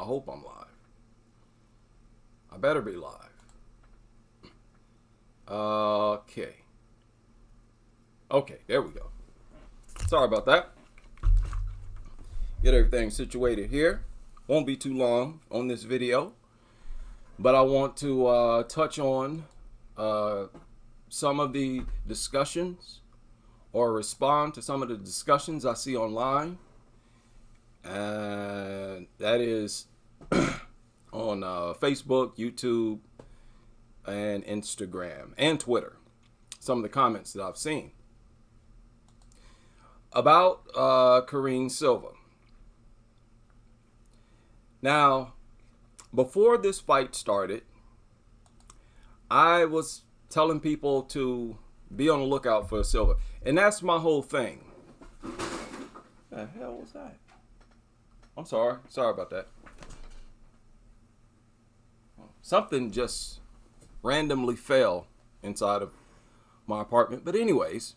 hope I'm live. I better be live. Okay. Okay, there we go. Sorry about that. Get everything situated here. Won't be too long on this video, but I want to touch on some of the discussions or respond to some of the discussions I see online. And that is on Facebook, YouTube, and Instagram, and Twitter. Some of the comments that I've seen about Karine Silva. Now, before this fight started, I was telling people to be on the lookout for Silva. And that's my whole thing. The hell was that? I'm sorry. Sorry about that. Something just randomly fell inside of my apartment. But anyways,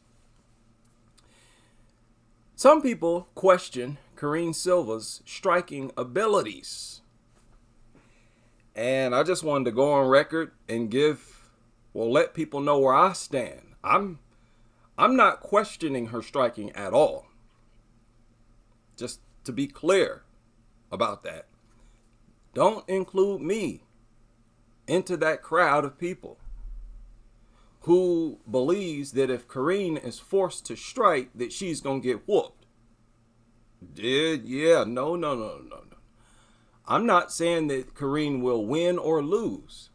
some people question Karine Silva's striking abilities. And I just wanted to go on record and let people know where I stand. I'm not questioning her striking at all. Just to be clear about that. Don't include me into that crowd of people who believes that if Karine is forced to strike, that she's going to get whooped. No. I'm not saying that Karine will win or lose,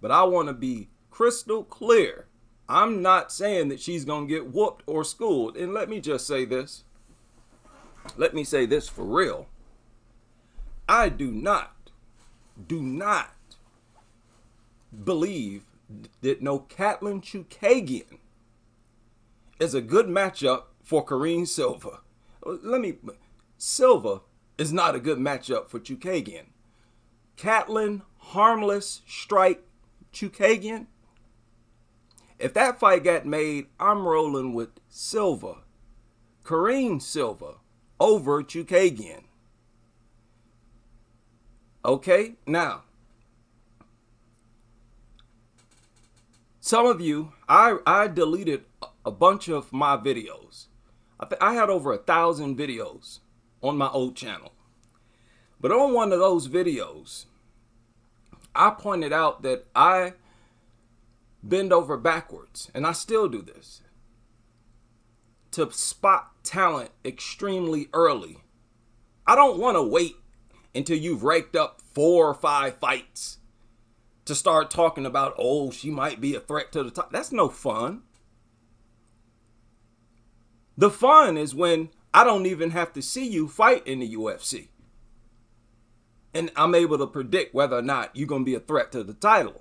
but I want to be crystal clear. I'm not saying that she's going to get whooped or schooled. And let me just say this. Let me say this for real. I do not believe that no Katlyn Chookagian is a good matchup for Karine Silva. Silva is not a good matchup for Chookagian. Katlyn, harmless strike Chookagian. If that fight got made, I'm rolling with Silva. Karine Silva over Chookagian. Okay, now, some of you, I deleted a bunch of my videos. I had over 1,000 videos on my old channel. But on one of those videos, I pointed out that I bend over backwards, and I still do this, to spot talent extremely early. I don't want to wait until you've raked up 4 or 5 fights to start talking about, oh, she might be a threat to the top. That's no fun. The fun is when I don't even have to see you fight in the UFC. And I'm able to predict whether or not you're going to be a threat to the title.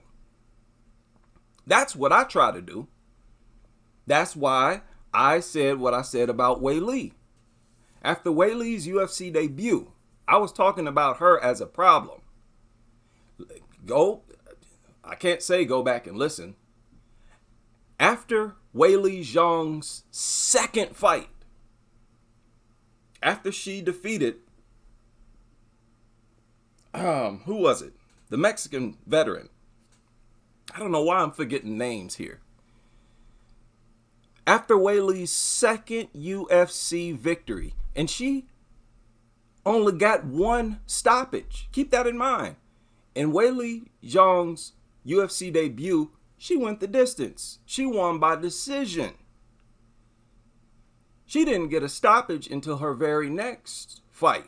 That's what I try to do. That's why I said what I said about Weili. After Weili's UFC debut, I was talking about her as a problem. I can't say go back and listen. After Weili Zhang's second fight, after she defeated, who was it? The Mexican veteran. I don't know why I'm forgetting names here. After Weili's second UFC victory, and she only got 1 stoppage. Keep that in mind. In Weili Zhang's UFC debut, she went the distance. She won by decision. She didn't get a stoppage until her very next fight.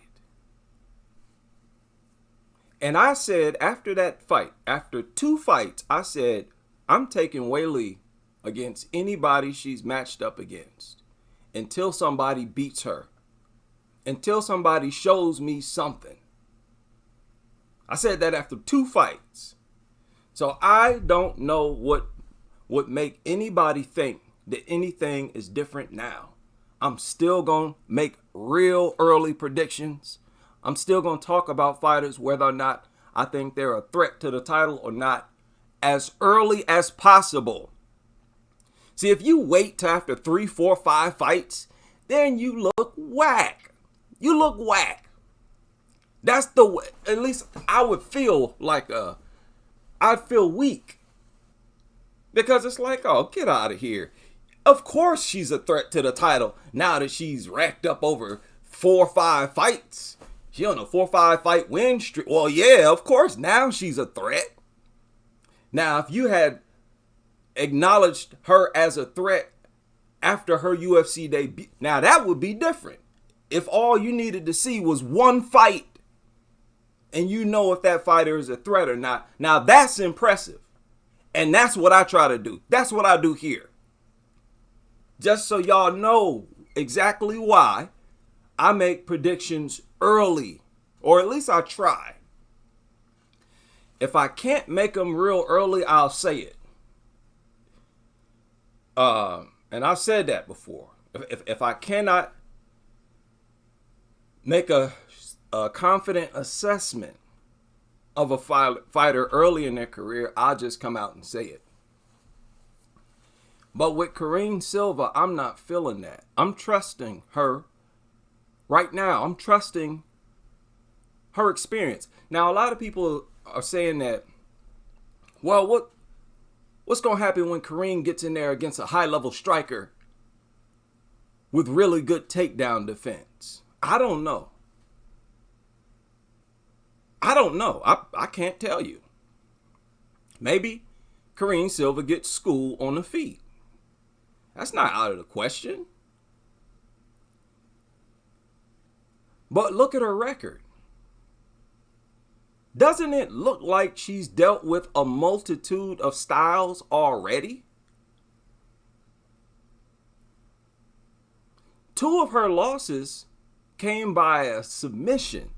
And I said after that fight, after 2 fights, I said, I'm taking Weili against anybody she's matched up against until somebody beats her. Until somebody shows me something. I said that after 2 fights. So I don't know what would make anybody think that anything is different now. I'm still going to make real early predictions. I'm still going to talk about fighters, whether or not I think they're a threat to the title or not, as early as possible. See, if you wait till after 3, 4, 5 fights, then you look whack. You look whack. That's the way, at least I would feel like I'd feel weak. Because it's like, oh, get out of here. Of course she's a threat to the title now that she's racked up over 4 or 5 fights. She on a 4 or 5 fight win streak. Well, yeah, of course now she's a threat. Now, if you had acknowledged her as a threat after her UFC debut, now that would be different. If all you needed to see was one fight and you know if that fighter is a threat or not, now that's impressive. And that's what I try to do. That's what I do here. Just so y'all know exactly why I make predictions early, or at least I try. If I can't make them real early, I'll say it. And I've said that before. If I cannot make a confident assessment of a fighter early in their career, I'll just come out and say it. But with Karine Silva, I'm not feeling that. I'm trusting her right now. I'm trusting her experience. Now, a lot of people are saying that, well, what's going to happen when Karine gets in there against a high-level striker with really good takedown defense? I don't know. I can't tell you. Maybe Karine Silva gets schooled on the feet. That's not out of the question. But look at her record. Doesn't it look like she's dealt with a multitude of styles already? 2 of her losses came by a submission.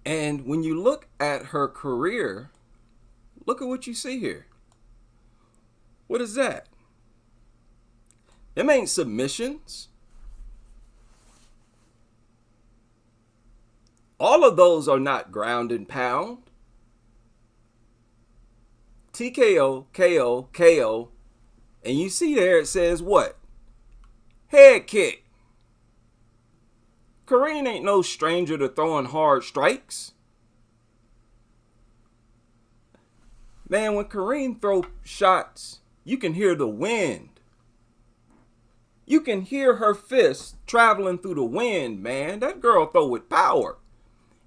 And when you look at her career, look at what you see here. What is that? Them ain't submissions. All of those are not ground and pound. TKO, KO, KO. And you see there it says what? Head kick. Karine ain't no stranger to throwing hard strikes. Man, when Karine throw shots, you can hear the wind. You can hear her fists traveling through the wind, man. That girl throw with power.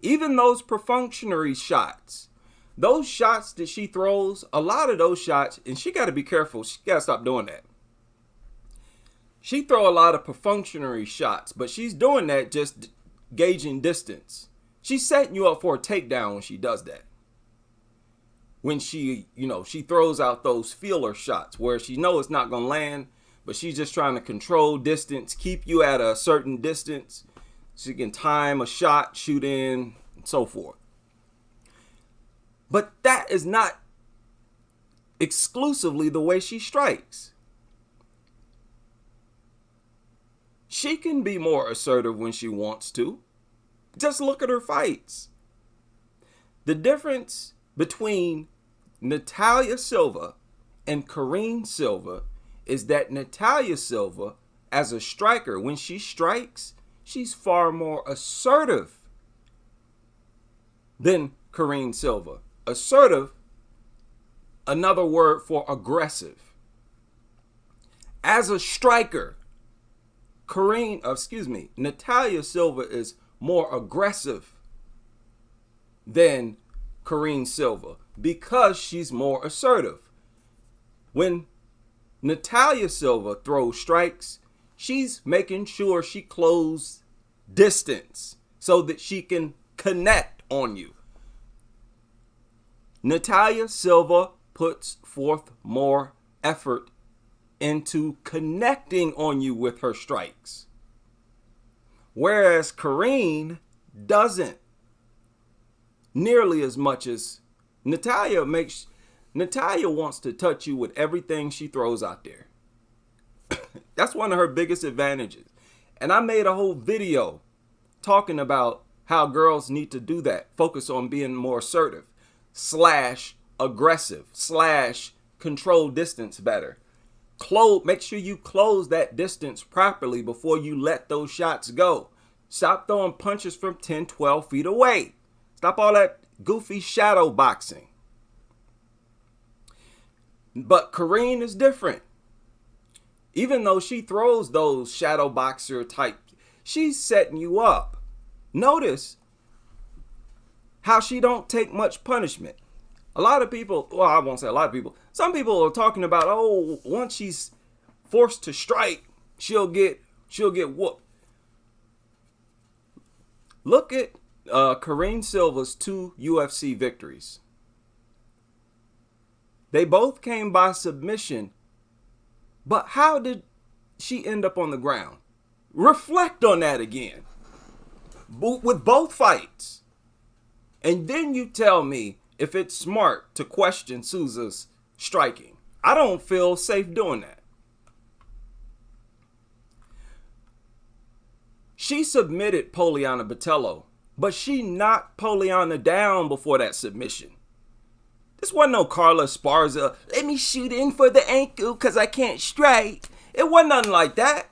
Even those perfunctory shots. Those shots that she throws, a lot of those shots, and she got to be careful. She got to stop doing that. She throw a lot of perfunctory shots, but she's doing that just gauging distance. She's setting you up for a takedown when she does that. When she throws out those feeler shots where she knows it's not going to land, but she's just trying to control distance, keep you at a certain distance so you can time a shot, shoot in, and so forth. But that is not exclusively the way she strikes. She can be more assertive when she wants to. Just look at her fights. The difference between Natalia Silva and Karine Silva is that Natalia Silva, as a striker, when she strikes, she's far more assertive than Karine Silva. Assertive, another word for aggressive. As a striker, Natalia Silva is more aggressive than Karine Silva because she's more assertive. When Natalia Silva throws strikes, she's making sure she closes distance so that she can connect on you. Natalia Silva puts forth more effort into connecting on you with her strikes. Whereas Karine doesn't nearly as much as Natalia makes. Natalia wants to touch you with everything she throws out there. That's one of her biggest advantages. And I made a whole video talking about how girls need to do that. Focus on being more assertive / aggressive / control distance better. Make sure you close that distance properly before you let those shots go. Stop throwing punches from 10, 12 feet away. Stop all that goofy shadow boxing. But Karine is different. Even though she throws those shadow boxer type, she's setting you up. Notice how she don't take much punishment. A lot of people, well, I won't say a lot of people, some people are talking about, oh, once she's forced to strike, she'll get whooped. Look at Karine Silva's 2 UFC victories. They both came by submission. But how did she end up on the ground? Reflect on that again. With both fights. And then you tell me if it's smart to question Souza's striking. I don't feel safe doing that. She submitted Poliana Botelho, but she knocked Poliana down before that submission. This wasn't no Carla Esparza, let me shoot in for the ankle because I can't strike. It wasn't nothing like that.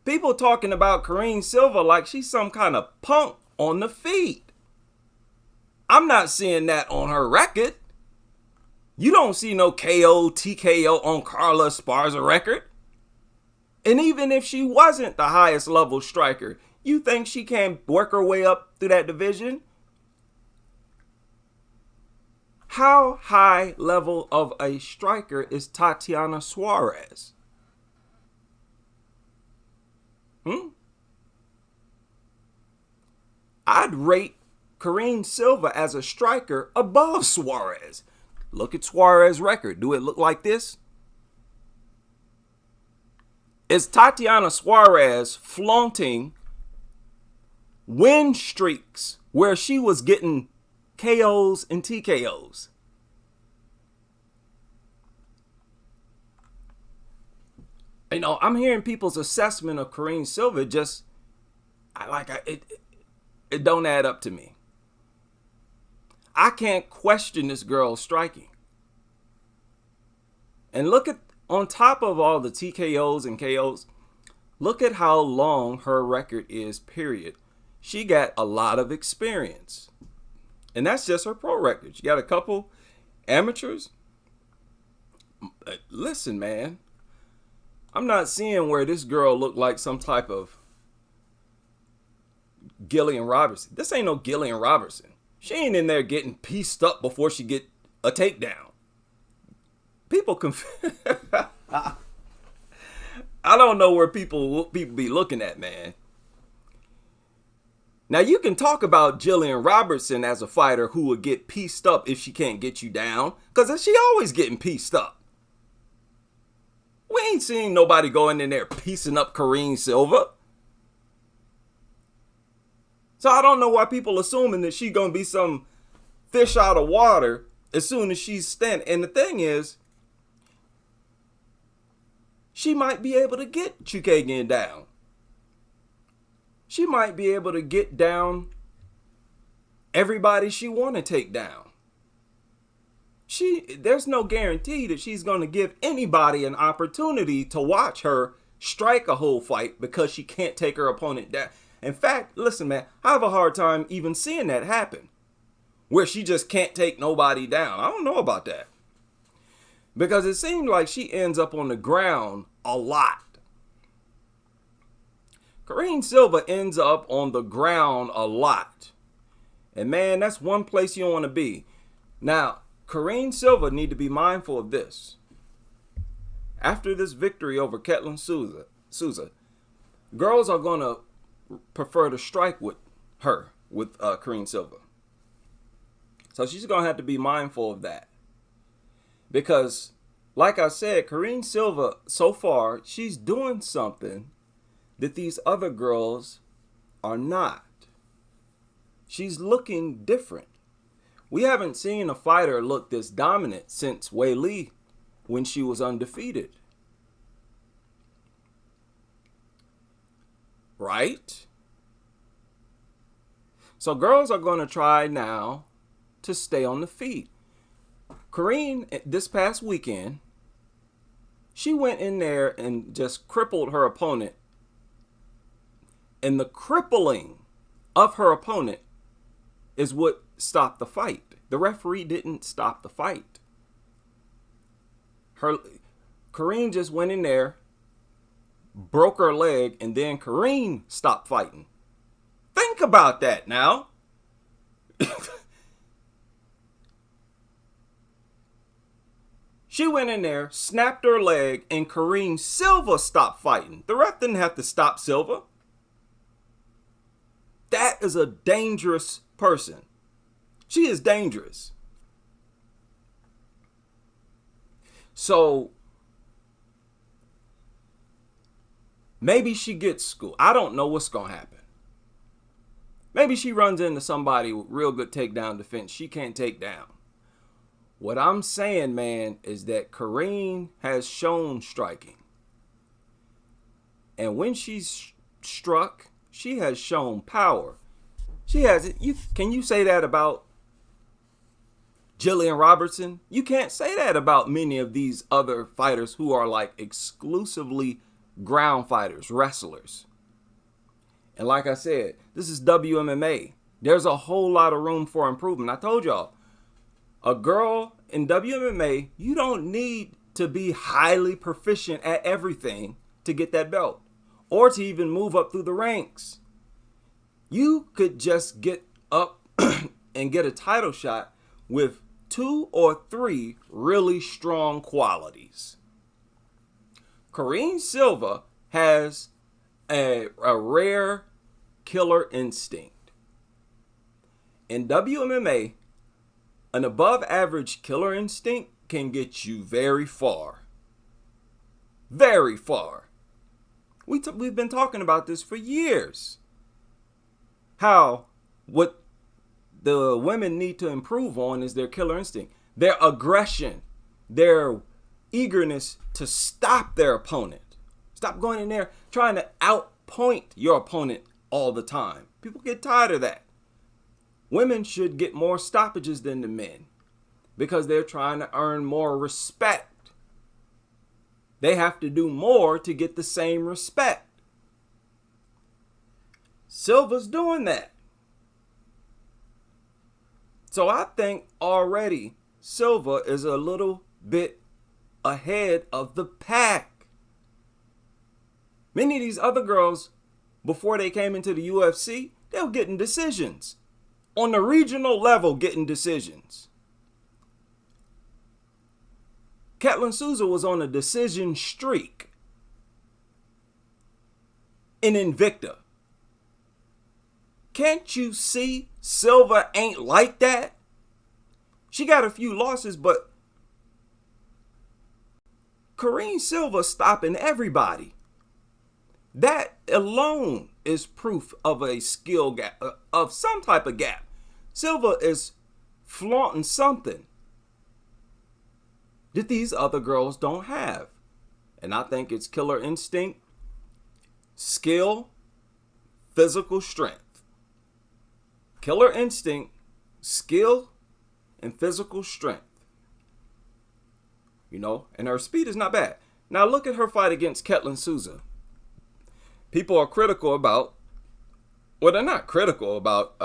People talking about Karine Silva like she's some kind of punk on the feet. I'm not seeing that on her record. You don't see no KO, TKO on Carla Esparza record. And even if she wasn't the highest level striker, you think she can work her way up through that division? How high level of a striker is Tatiana Suarez? I'd rate Karine Silva as a striker above Suarez. Look at Suarez's record. Do it look like this? Is Tatiana Suarez flaunting win streaks where she was getting KOs and TKOs? You know, I'm hearing people's assessment of Karine Silva it don't add up to me. I can't question this girl's striking. And look at, on top of all the TKOs and KOs, look at how long her record is, period. She got a lot of experience. And that's just her pro record. She got a couple amateurs. Listen, man. I'm not seeing where this girl looked like some type of Gillian Robertson. This ain't no Gillian Robertson. She ain't in there getting pieced up before she get a takedown. People I don't know where people be looking at, man. Now, you can talk about Gillian Robertson as a fighter who would get pieced up if she can't get you down, because she always getting pieced up. We ain't seen nobody going in there piecing up Karine Silva. So I don't know why people assuming that she's going to be some fish out of water as soon as she's standing. And the thing is, she might be able to get Chukagian down. She might be able to get down everybody she want to take down. There's no guarantee that she's going to give anybody an opportunity to watch her strike a whole fight because she can't take her opponent down. In fact, listen, man, I have a hard time even seeing that happen, where she just can't take nobody down. I don't know about that. Because it seems like she ends up on the ground a lot. Karine Silva ends up on the ground a lot. And man, that's one place you don't want to be. Now, Karine Silva need to be mindful of this. After this victory over Ketlin Souza, girls are going to prefer to strike with her, with Karine Silva. So she's going to have to be mindful of that. Because, like I said, Karine Silva, so far, she's doing something that these other girls are not. She's looking different. We haven't seen a fighter look this dominant since Wei Li when she was undefeated. Right? So girls are going to try now to stay on the feet. Karine, this past weekend, she went in there and just crippled her opponent. And the crippling of her opponent is what stopped the fight. The referee didn't stop the fight. Karine just went in there, broke her leg, and then Karine stopped fighting. Think about that now. She went in there, snapped her leg, and Karine Silva stopped fighting. The ref didn't have to stop Silva. That is a dangerous person. She is dangerous. So maybe she gets schooled. I don't know what's going to happen. Maybe she runs into somebody with real good takedown defense she can't take down. What I'm saying, man, is that Karine has shown striking. And when she's struck, she has shown power. She has. Can you say that about Jillian Robertson? You can't say that about many of these other fighters who are like exclusively ground fighters, wrestlers. And like I said, this is WMMA. There's a whole lot of room for improvement. I told y'all, a girl in WMMA, you don't need to be highly proficient at everything to get that belt or to even move up through the ranks. You could just get up and get a title shot with 2 or 3 really strong qualities. Karine Silva has a rare killer instinct. In WMMA, an above average killer instinct can get you very far. Very far. We've been talking about this for years. How what the women need to improve on is their killer instinct, their aggression, their eagerness to stop their opponent. Stop going in there trying to outpoint your opponent all the time. People get tired of that. Women should get more stoppages than the men because they're trying to earn more respect. They have to do more to get the same respect. Silva's doing that. So I think already Silva is a little bit ahead of the pack. Many of these other girls, before they came into the UFC, they were getting decisions. On the regional level, getting decisions. Ketlin Souza was on a decision streak in Invicta. Can't you see Silva ain't like that? She got a few losses, but Karine Silva stopping everybody. That alone is proof of a skill gap, of some type of gap. Silva is flaunting something that these other girls don't have. And I think it's killer instinct, skill, physical strength. Killer instinct, skill, and physical strength. You know, and her speed is not bad. Now look at her fight against Ketlin Souza. People are critical about, well, they're not critical about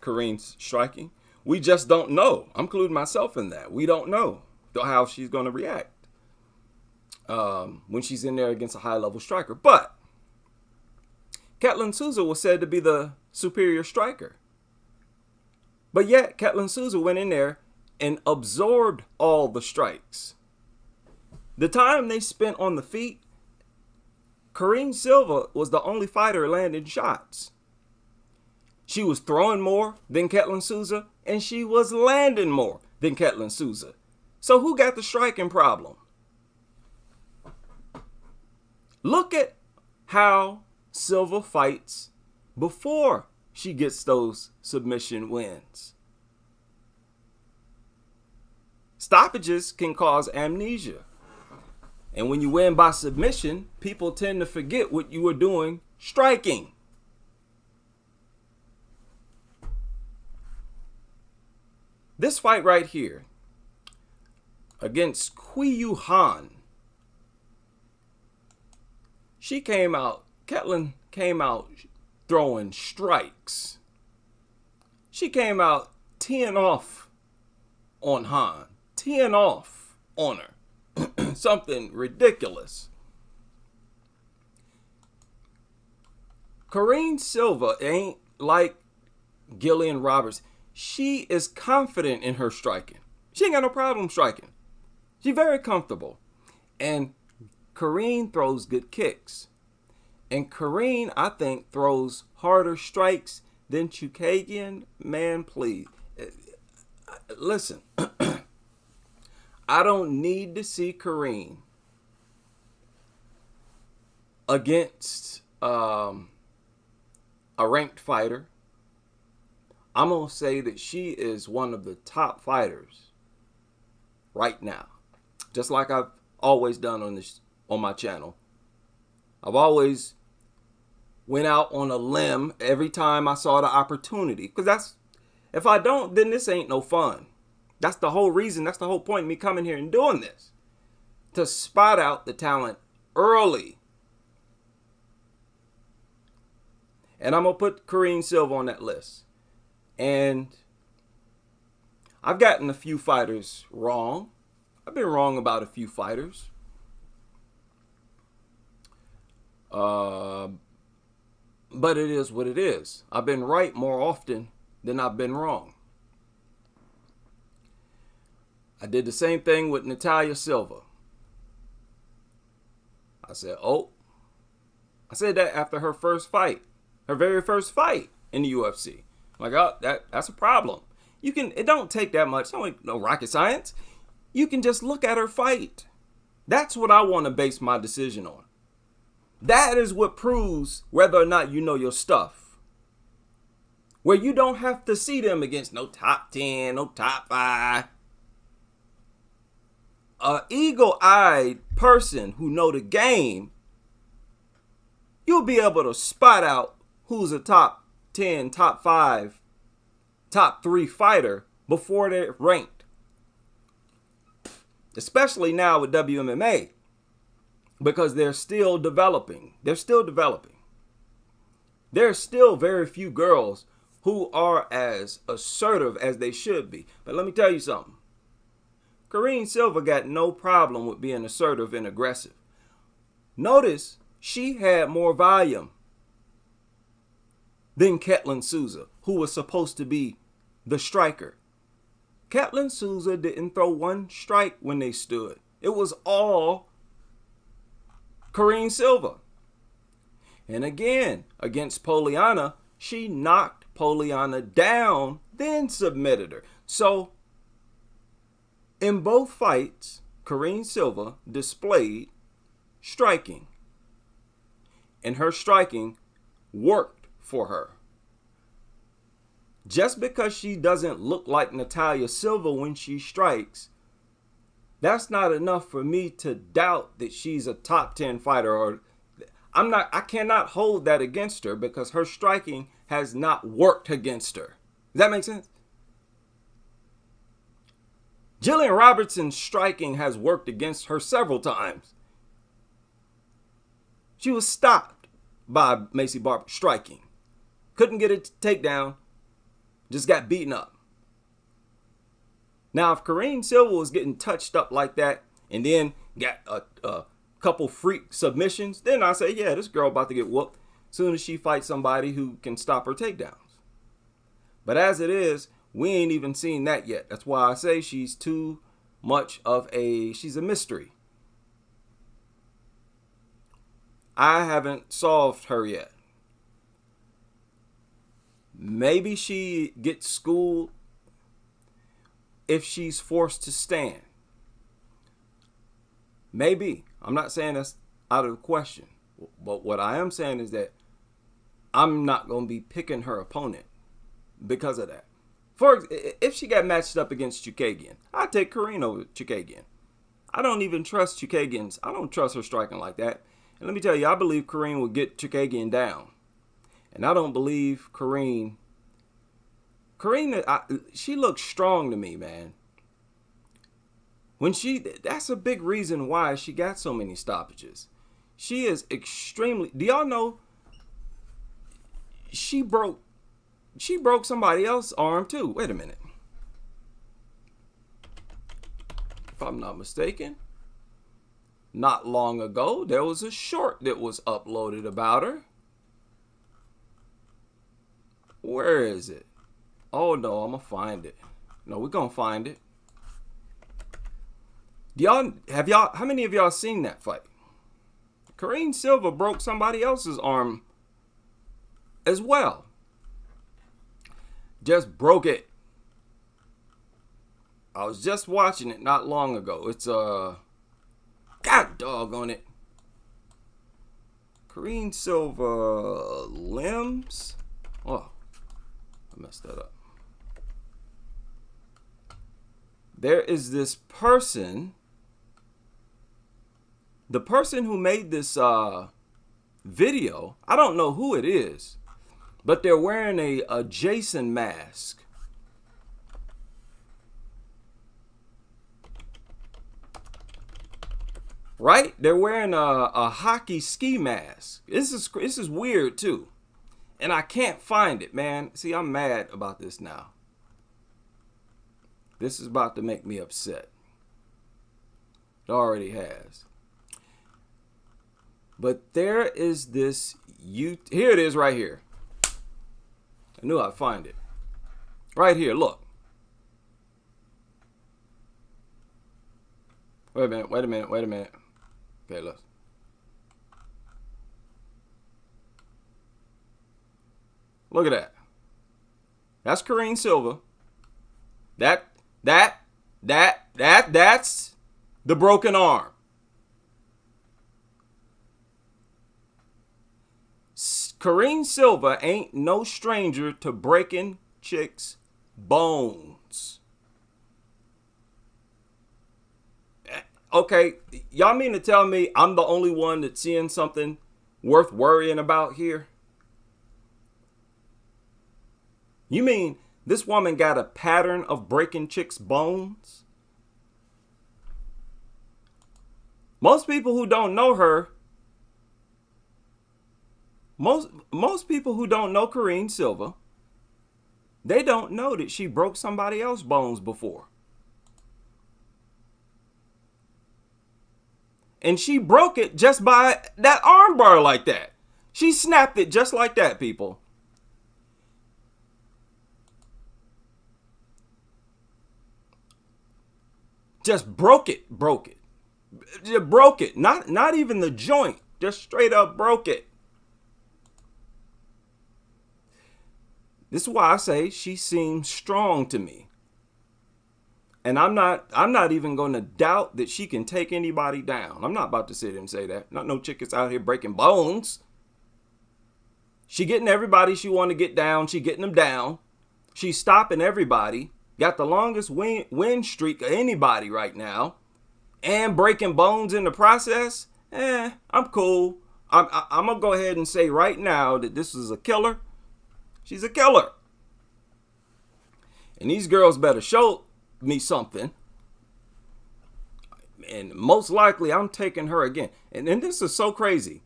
Karine's striking. We just don't know. I'm including myself in that. We don't know how she's going to react when she's in there against a high-level striker. But Ketlin Souza was said to be the superior striker. But yet, Ketlin Souza went in there and absorbed all the strikes. The time they spent on the feet, Karine Silva was the only fighter landing shots. She was throwing more than Ketlin Souza, and she was landing more than Ketlin Souza. So who got the striking problem? Look at how Silva fights before she gets those submission wins. Stoppages can cause amnesia. And when you win by submission, people tend to forget what you were doing striking. This fight right here, against Qiyu Han. Ketlin came out throwing strikes. She came out 10 off on Han. 10 off on her. Something ridiculous. Karine Silva ain't like Gillian Roberts. She is confident in her striking. She ain't got no problem striking. She's very comfortable. And Karine throws good kicks. And Karine, I think, throws harder strikes than Chookagian. Man, please. Listen, I don't need to see Karine against a ranked fighter. I'm going to say that she is one of the top fighters right now. Just like I've always done on my channel. I've always went out on a limb every time I saw the opportunity. Because if I don't, then this ain't no fun. That's the whole reason. That's the whole point of me coming here and doing this. To spot out the talent early. And I'm going to put Karine Silva on that list. And I've gotten a few fighters wrong. I've been wrong about a few fighters. But it is what it is. I've been right more often than I've been wrong. I did the same thing with Natalia Silva. I said that after her first fight. Her very first fight in the UFC. Like, oh, that's a problem. It don't take that much. No rocket science. You can just look at her fight. That's what I want to base my decision on. That is what proves whether or not you know your stuff. Where you don't have to see them against no top 10, no top 5. An eagle-eyed person who know the game, you'll be able to spot out who's a top 10, top 5, top 3 fighter before they're ranked. Especially now with WMMA. Because they're still developing. There's still very few girls who are as assertive as they should be. But let me tell you something. Karine Silva got no problem with being assertive and aggressive. Notice she had more volume than Ketlin Souza, who was supposed to be the striker. Ketlin Souza didn't throw one strike when they stood. It was all Karine Silva. And again, against Poliana, she knocked Poliana down, then submitted her. So, in both fights, Karine Silva displayed striking. And her striking worked for her. Just because she doesn't look like Natalia Silva when she strikes, that's not enough for me to doubt that she's a top 10 fighter. Or I cannot hold that against her because her striking has not worked against her. Does that make sense? Gillian Robertson's striking has worked against her several times. She was stopped by Macy Barber striking. Couldn't get a takedown. Just got beaten up. Now, if Karine Silva was getting touched up like that and then got a couple freak submissions, then I say, yeah, this girl about to get whooped as soon as she fights somebody who can stop her takedowns. But as it is, we ain't even seen that yet. That's why I say she's too much of she's a mystery. I haven't solved her yet. Maybe she gets schooled if she's forced to stand. Maybe. I'm not saying that's out of the question. But what I am saying is that I'm not going to be picking her opponent because of that. If she got matched up against Chookagian, I'd take Karine over Chookagian. I don't even trust Chookagian's. I don't trust her striking like that. And let me tell you, I believe Karine would get Chookagian down. And I don't believe Karine, she looks strong to me, man. That's a big reason why she got so many stoppages. She is extremely, do y'all know she broke somebody else's arm too. Wait a minute. If I'm not mistaken, not long ago, there was a short that was uploaded about her. Where is it? Oh no, I'm gonna find it. No, we're gonna find it. How many of y'all seen that fight? Karine Silva broke somebody else's arm as well. Just broke it. I was just watching it not long ago. It's God doggone it. Karine Silva limbs. Oh, I messed that up. There is this person. The person who made this video, I don't know who it is, but they're wearing a Jason mask. Right? They're wearing a hockey ski mask. This is weird too. And I can't find it, man. See, I'm mad about this now. This is about to make me upset. It already has. But there is this here it is right here. I knew I'd find it. Right here, look. Wait a minute. Okay, look. Look at that. That's Karine Silva. That's the broken arm. Karine Silva ain't no stranger to breaking chicks' bones. Okay, y'all mean to tell me I'm the only one that's seeing something worth worrying about here? You mean this woman got a pattern of breaking chicks' bones? Most people who don't know her, most people who don't know Karine Silva, they don't know that she broke somebody else's bones before. And she broke it just by that arm bar like that. She snapped it just like that, people. Just broke it. Just broke it. Not even the joint. Just straight up broke it. This is why I say she seems strong to me. And I'm not even going to doubt that she can take anybody down. I'm not about to sit here and say that. Not no chick is out here breaking bones. She getting everybody she want to get down. She getting them down. She's stopping everybody. Got the longest win streak of anybody right now. And breaking bones in the process. I'm cool. I'm going to go ahead and say right now that this is a killer. She's a killer. And these girls better show me something. And most likely I'm taking her again. And this is so crazy.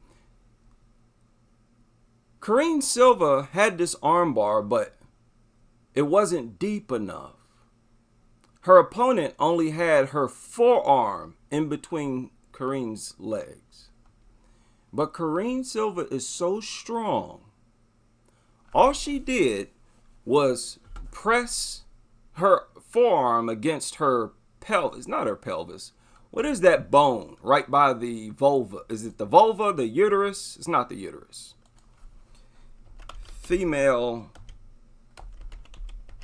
Karine Silva had this armbar, but it wasn't deep enough. Her opponent only had her forearm in between Karine's legs. But Karine Silva is so strong. All she did was press her forearm against her pelvis. Not her pelvis. What is that bone right by the vulva? Is it the vulva, the uterus? It's not the uterus. Female.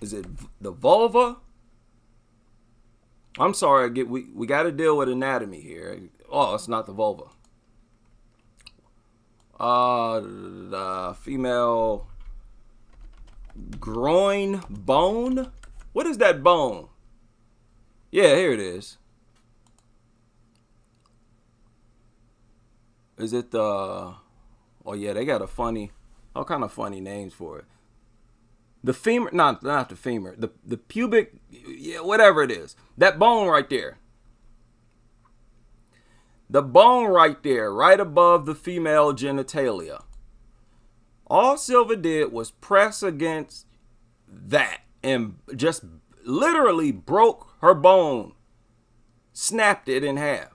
Is it the vulva? I'm sorry. We got to deal with anatomy here. Oh, it's not the vulva. The female groin bone. What is that bone? Yeah, here it is. Is it the... Oh, yeah, they got all kind of funny names for it. The femur... Not the femur. The pubic... Yeah, whatever it is. That bone right there. The bone right there, right above the female genitalia. All Silva did was press against that and just literally broke her bone, snapped it in half.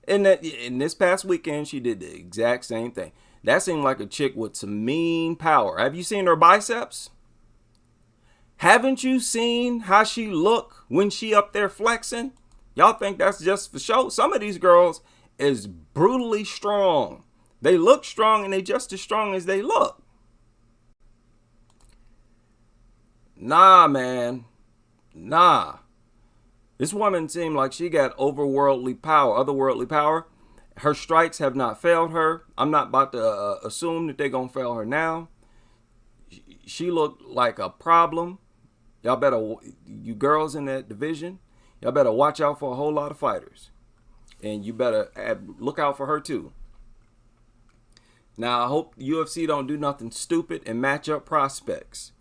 And in this past weekend, she did the exact same thing. That seemed like a chick with some mean power. Have you seen her biceps? Haven't you seen how she look when she up there flexing? Y'all think that's just for show? Some of these girls is brutally strong. They look strong and they just as strong as they look. Nah, man. Nah. This woman seemed like she got otherworldly power. Her strikes have not failed her. I'm not about to assume that they're going to fail her now. She looked like a problem. Y'all better, you girls in that division, y'all better watch out for a whole lot of fighters. And you better look out for her too. Now, I hope UFC don't do nothing stupid and match up prospects.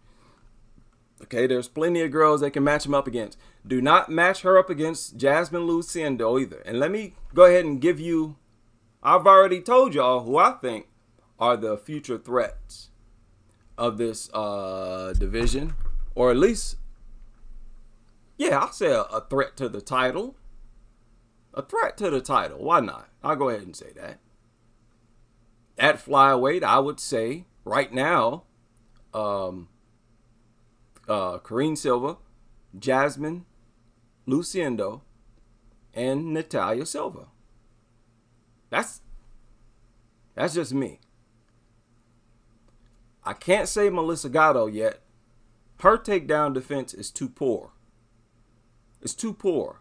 Okay, there's plenty of girls they can match them up against. Do not match her up against Jasmine Lucindo either. And let me go ahead and give you, I've already told y'all who I think are the future threats of this division. Or at least, yeah, I'll say a threat to the title. A threat to the title. Why not? I'll go ahead and say that. At flyweight, I would say right now, Karine Silva, Jasmine Lucindo, and Natalia Silva. That's just me. I can't say Melissa Gatto yet. Her takedown defense is too poor. It's too poor.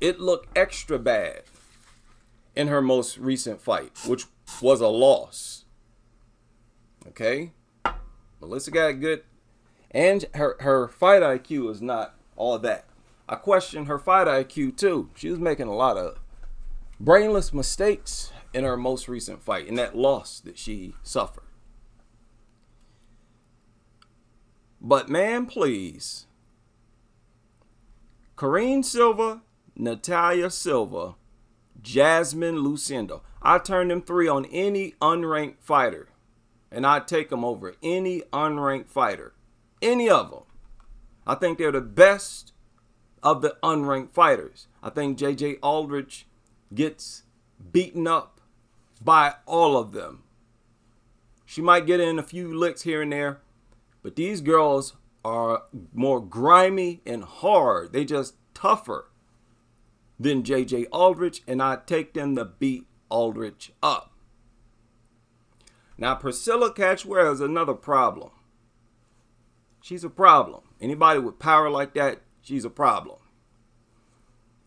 It looked extra bad in her most recent fight, which was a loss. Okay? Melissa got good. And her fight IQ is not all that. I question her fight IQ too. She was making a lot of brainless mistakes in her most recent fight, in that loss that she suffered. But man, please. Karine Silva, Natalia Silva, Jasmine Lucindo. I turn them three on any unranked fighter. And I'd take them over any unranked fighter. Any of them. I think they're the best of the unranked fighters. I think J.J. Aldrich gets beaten up by all of them. She might get in a few licks here and there. But these girls are more grimy and hard. They just tougher than J.J. Aldrich, and I take them to beat Aldrich up. Now, Priscilla Cachoeira is another problem. She's a problem. Anybody with power like that, she's a problem.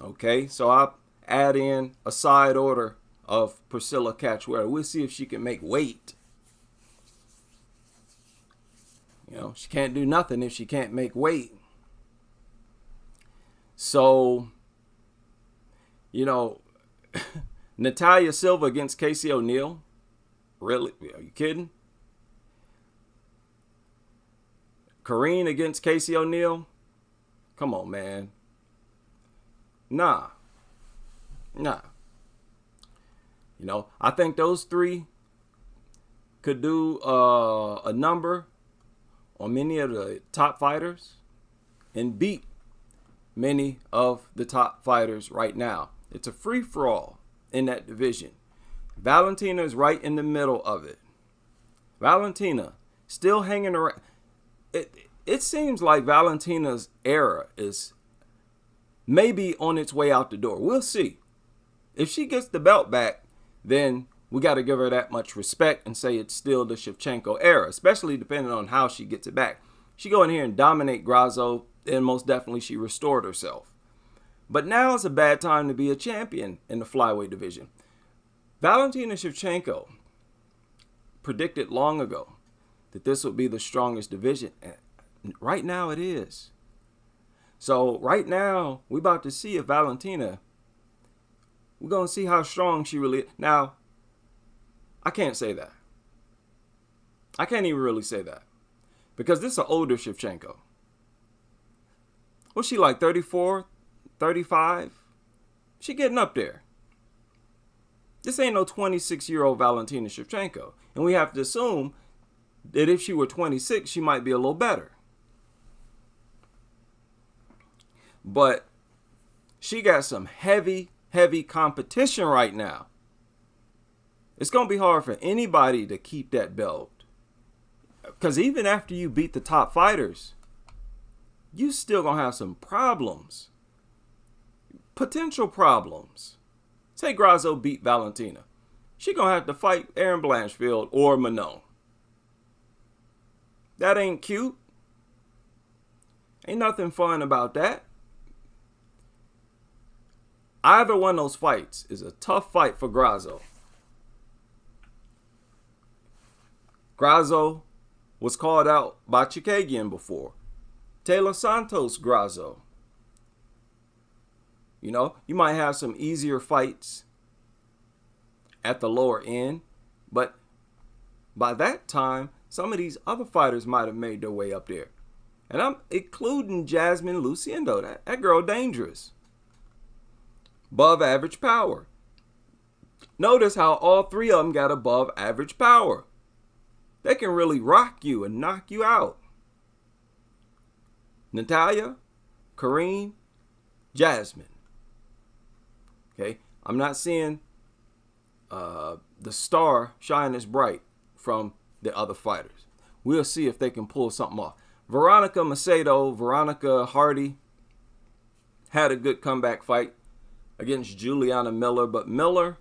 Okay, so I add in a side order of Priscilla Cachoeira. We'll see if she can make weight. You know, she can't do nothing if she can't make weight. So, you know, Natalia Silva against Casey O'Neill. Really? Are you kidding? Karine against Casey O'Neill? Come on, man. Nah. You know, I think those three could do a number on many of the top fighters and beat many of the top fighters right now. It's a free-for-all in that division. Valentina is right in the middle of it. Valentina still hanging around. It seems like Valentina's era is maybe on its way out the door. We'll see. If she gets the belt back, then we got to give her that much respect and say it's still the Shevchenko era, especially depending on how she gets it back. She go in here and dominate Grasso, and most definitely she restored herself. But now is a bad time to be a champion in the flyweight division. Valentina Shevchenko predicted long ago that this would be the strongest division. And right now it is. So right now, we're about to see if Valentina, we're going to see how strong she really is. Now, I can't say that. I can't even really say that. Because this is an older Shevchenko. What's she like, 34, 35? She getting up there. This ain't no 26-year-old Valentina Shevchenko. And we have to assume that if she were 26, she might be a little better. But she got some heavy competition right now. It's going to be hard for anybody to keep that belt. Because even after you beat the top fighters, you still going to have some problems. Potential problems. Say Grasso beat Valentina. She going to have to fight Erin Blanchfield or Manon. That ain't cute. Ain't nothing fun about that. Either one of those fights is a tough fight for Grasso. Grasso was called out by Chikagian before. Taylor Santos Grasso. You know, you might have some easier fights at the lower end, but by that time, some of these other fighters might have made their way up there. And I'm including Jasmine Luciendo. That girl dangerous. Above average power. Notice how all three of them got above average power. They can really rock you and knock you out. Natalia, Karine, Jasmine. Okay, I'm not seeing the star shine as bright from the other fighters. We'll see if they can pull something off. Veronica Macedo, Veronica Hardy had a good comeback fight against Juliana Miller, but Miller,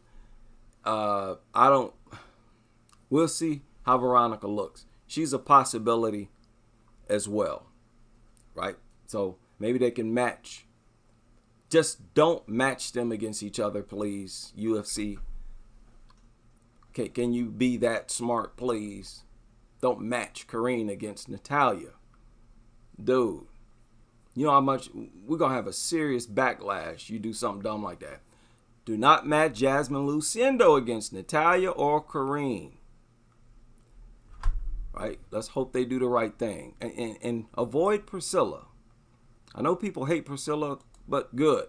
we'll see how Veronica looks. She's a possibility as well, right? So maybe they can match. Just don't match them against each other, please, UFC. Okay, can you be that smart, please? Don't match Karine against Natalia. Dude, you know how much we're going to have a serious backlash. You do something dumb like that. Do not match Jasmine Luciendo against Natalia or Karine. Right? Let's hope they do the right thing. And avoid Priscilla. I know people hate Priscilla, but good.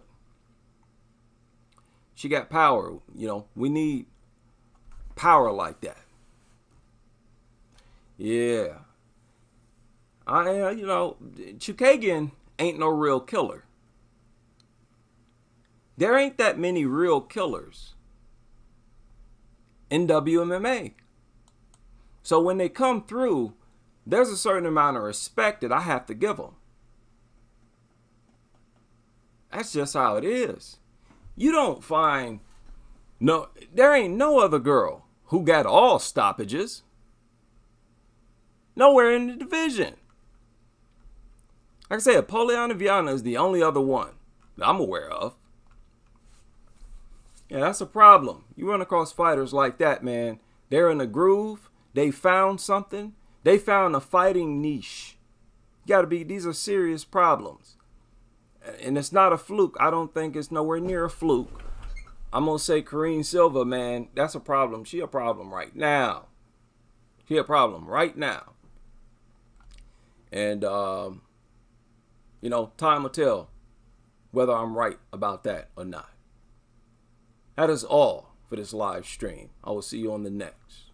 She got power. You know, we need power like that. Yeah. Chikagian ain't no real killer. There ain't that many real killers in WMMA. So when they come through, there's a certain amount of respect that I have to give them. That's just how it is. You don't find, there ain't no other girl who got all stoppages. Nowhere in the division. Like I said, Poliana Viana is the only other one that I'm aware of. Yeah, that's a problem. You run across fighters like that, man. They're in a groove. They found something. They found a fighting niche. These are serious problems. And it's not a fluke. I don't think it's nowhere near a fluke. I'm going to say Karine Silva, man, that's a problem. She a problem right now. She a problem right now. And, time will tell whether I'm right about that or not. That is all for this live stream. I will see you on the next.